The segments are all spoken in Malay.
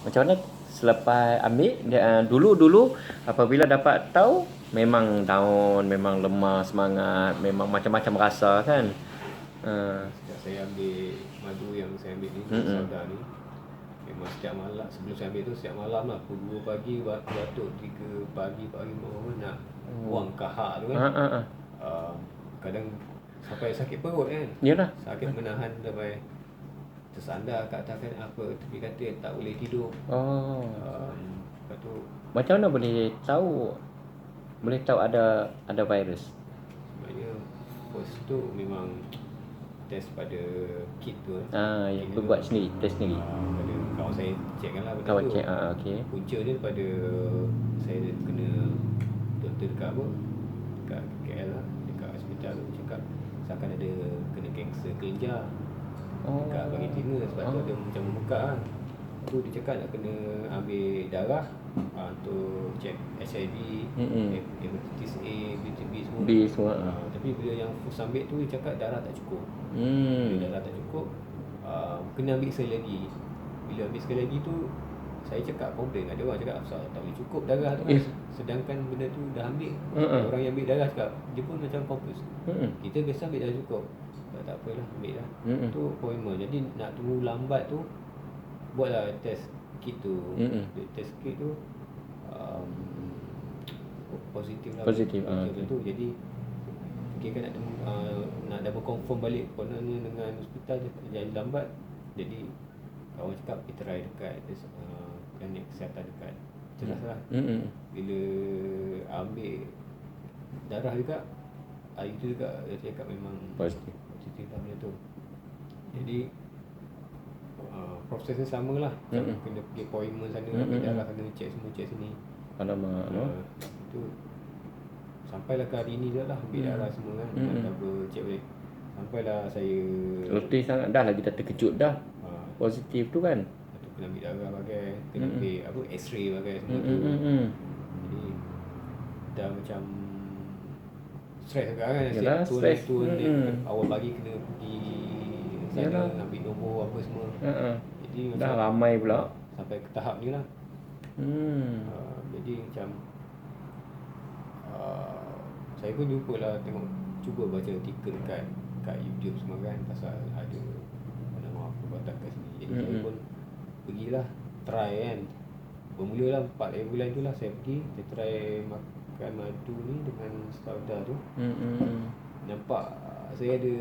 Macam mana selepas ambil dulu apabila dapat tahu memang down, memang lemah semangat, memang macam-macam rasa kan. Sejak saya ambil madu yang saya ambil ni, Sauda ni, memang setiap malam, sebelum saya ambil tu setiap malam lah, pukul 2 pagi batuk, 3 pagi bangun nak buang kahak tu kan. Kadang sampai sakit perut kan. Yalah. Sakit menahan sampai tersandar kat atas kan, apa tepi katil, tak boleh tidur. Lepas tu Macam mana boleh tahu ada virus? sebenarnya first tu memang test pada kit tu Yang buat sendiri, test sendiri. pada kawan saya check kan lah benda Kawan tu. check, okey. Punca dia pada saya kena doktor dekat dekat KL lah, dekat hospital tu cakap seakan ada kena kanser kelenjar dekat bagi tina, sebab tu ada macam membuka kan. Tu dia cakap nak kena ambil darah untuk check HIV, hepatitis A, B semua. B semua. Tapi bila yang first ambil tu dia cakap darah tak cukup. Bila darah tak cukup, kena ambil sekali lagi. Bila ambil sekali lagi tu, saya cakap komplain, ada orang cakap asal tak boleh cukup darah tu kan. Sedangkan benda tu dah ambil. Orang yang ambil darah cakap dia pun macam confused. Kita biasa ambil darah cukup, tak apalah, ambil lah. Tu appointment. Jadi nak tunggu lambat tu, buatlah test kit tu. Test kit tu positif lah. Positif, tu. Jadi fikirkan nak tunggu, nak double confirm balik kononnya dengan hospital jadi lambat. Jadi kawan cakap kita try dekat klinik kesihatan dekat Ceras lah. Bila ambil darah juga, hari tu juga dia cakap memang positif lah benda tu. Jadi prosesnya sama lah. Kena pergi appointment sana, ambil darah sana, check semua, check sini. Alamak, tu sampailah ke hari ni je lah, ambil darah semua kan, double check balik. Sampailah saya letih sangat dah lagi, dah terkejut dah. Positif tu kan. tu kena ambil darah bagai, kena ambil apa, x-ray bagai semua tu. Jadi dah macam stres agak kan. Yalah, stres. Awal pagi kena pergi sana, ambil nombor apa semua. Jadi dah macam ramai pula sampai ke tahap ni lah. Jadi macam saya pun jumpalah, cuba baca artikel kat YouTube semua kan, pasal ada nama apa batak kat sini. Jadi saya pun pergilah try kan. Bermula lah 4 bulan tu lah saya pergi, saya try makan madu ni dengan Sauda tu. Nampak saya ada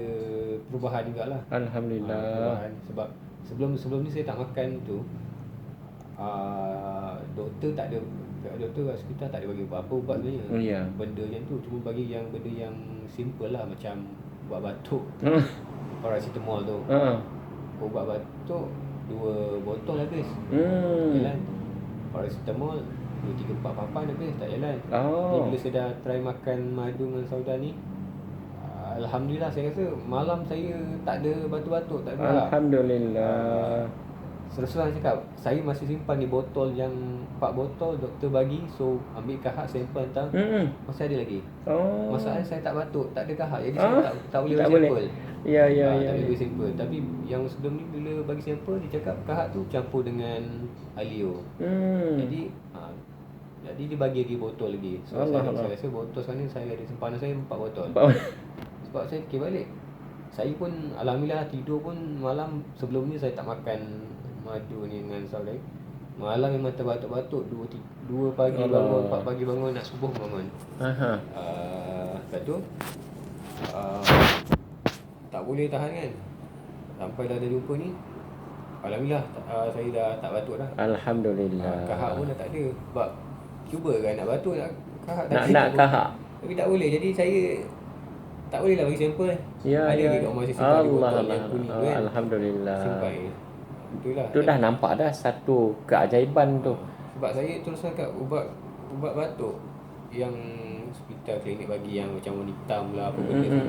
perubahan jugalah. Alhamdulillah. Perubahan sebab sebelum ni saya tak makan tu. Doktor hospital tak ada bagi apa ubat sebenarnya. Benda macam tu cuma bagi yang benda yang simple lah, macam ubat batuk. Paracetamol tu. Ubat batuk 2 botol habis. Jalan. Paracetamol 2, 3, 4 papan habis, tak jalan. Jadi bila saya dah try makan madu dengan Sauda ni, alhamdulillah saya rasa malam saya tak ada batuk-batuk, tak ada. Alhamdulillah. Terus cakap, saya masih simpan di botol yang 4 botol doktor bagi. So ambil kahak sampel hantar, masih ada lagi. Masalahnya saya tak batuk, tak ada kahak. Jadi saya tak boleh bagi sampel. Ya. Tak boleh bagi sampel. Tapi yang sebelum ni bila bagi sampel, dia cakap kahak tu campur dengan alio. Jadi dia bagi lagi botol lagi. So saya rasa botol sekarang ni saya ada simpanan saya 4 botol. Sebab saya fikir balik, saya pun alhamdulillah tidur pun malam sebelum ni saya tak makan madu ni dengan Sauda. Malam memang terbatuk-batuk, 2 pagi bangun, 4 pagi bangun, nak subuh bangun. Lepas tu tak boleh tahan kan. Sampai dah ada jumpa ni, alhamdulillah saya dah tak batuk dah. Alhamdulillah. Kahak pun dah tak ada. Sebab cuba kan nak batuk, nak kahak nak kahak, tapi tak boleh. Jadi saya tak boleh lah bagi sampel. Ada lagi kat rumah saya simpan di botol yang kuning tu kan. Alhamdulillah. Simpan. Itulah. Tu dah nampak dah satu keajaiban tu. Sebab saya terus cakap ubat batuk yang hospital klinik bagi yang macam warna hitam lah apa benda tu.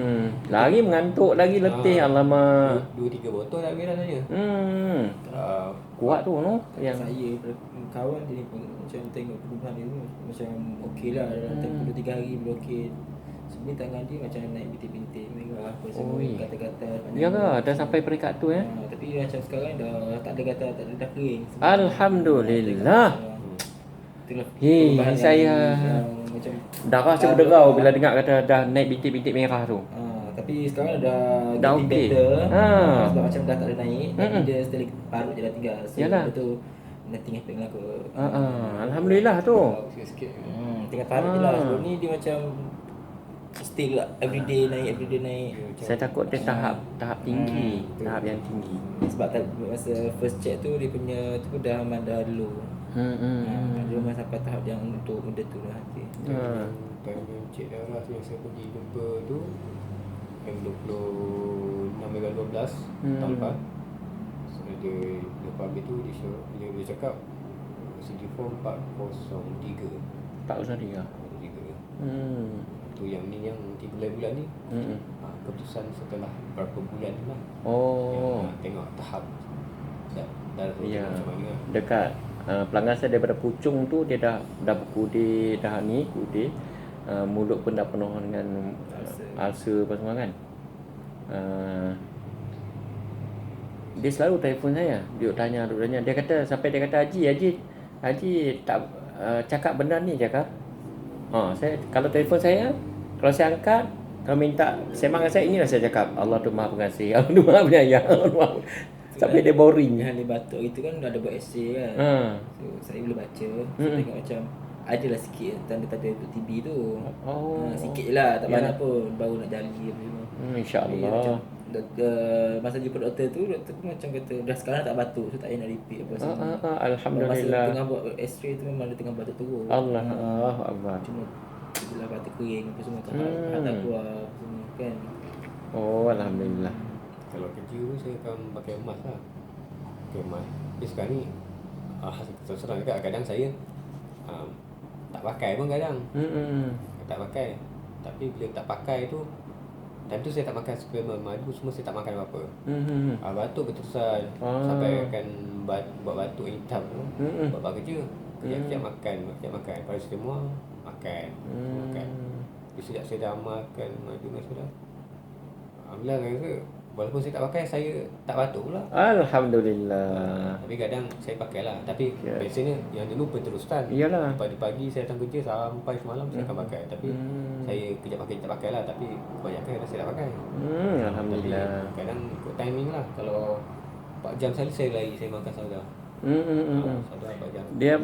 Lagi mengantuk, lagi letih. Alamak. 2-3 botol dah habis dah saya. Kuat tu no. Yang saya kawan dia pun macam tengok perubahan dia tu macam okey lah dalam tempoh 2-3 hari boleh okey. Sebenarnya tangan dia macam naik bintik-bintik merah apa Oh, semua, iya. gatal-gatal. Ya ke? Dah sampai peringkat tu Tapi macam sekarang dah tak ada gatal, tak ada, dah kering semua. Alhamdulillah. Itulah Hei, perubahan saya yang macam darah saya berderau bila dengar kata dah naik bintik-bintik merah tu. tapi sekarang dah Dah getting okey. better. Ha. Sebab macam dah tak ada naik, tapi dia still parut je dah tinggal. So Yalah. benda tu nothing happen lah kot. Alhamdulillah tu. Sikit-sikit. Tinggal parut je lah. Sebelum ni dia macam still lah, everyday naik. Saya takut dia tahap tinggi, tahap yang tinggi. Sebab masa first check tu dia punya tu dah memang dah low. Dia memang sampai tahap yang untuk benda tu lah nanti. Time yang cek darah tu yang saya pergi jumpa tu yang 26/12 tahun lepas. So, dia lepas habis tu dia cakap CD4 403. Tak usah dia. 403. Tu yang ni yang 3 bulan ni. Keputusan setelah berapa bulan tu lah. Oh. Yang, tengok tahap darah tu Ya. macam mana lah. Dekat pelanggan saya daripada pucung tu dia dah berkudir dah ni kudir. Mulut pun dah penuh dengan ulcer apa semua kan. Dia selalu telefon saya. Dia tanya. Dia kata sampai dia kata Haji tak cakap benda ni cakap. Saya kalau telefon saya, kalau saya angkat, kalau minta sembang dengan saya, inilah saya cakap. Allah tu Maha Pengasih, Allah tu Maha Penyayang. Sampai dia boring. Yang dia batuk itu kan dah ada buat essay kan. So saya boleh baca, saya tengok macam adalah sikit tanda-tanda untuk TB tu. Sikit je lah, tak banyak pun, baru nak jali apa semua. InsyaAllah. Masa jumpa doktor pun macam kata dah sekarang tak batuk, so tak payah nak repeat apa semua. Alhamdulillah. Masa tengah buat x-ray tu memang dia tengah batuk teruk. Allah Allah. Cuma itulah batuk kering apa semua, tak keluar apa semua kan. Oh, alhamdulillah. Kalau kerja tu saya akan pakai mask lah. Pakai mask. Tapi sekarang ni terus terang dekat kadang saya tak pakai pun kadang. Tak pakai. Tapi bila tak pakai tu, time tu saya tak makan suplemen, madu semua saya tak makan apa-apa. Batuk berterusan sampai akan buat batuk yang hitam tu. Buat kerja. Kejap-kejap makan. Paracetamol makan. Jadi sejak saya dah makan madu dengan soda, alhamdulillah saya rasa walaupun saya tak pakai, saya tak batuk pula. Alhamdulillah. Tapi kadang saya pakai lah. Tapi biasanya yang dulu berterusan. Iyalah. Pagi saya datang kerja sampai semalam saya akan pakai. Tapi saya kejap pakai lah. Tapi kebanyakan kadang saya tak pakai. Alhamdulillah. Tapi kadang ikut timing lah. Kalau 4 jam sekali saya lari, saya makan soda. Soda 4 jam. Dia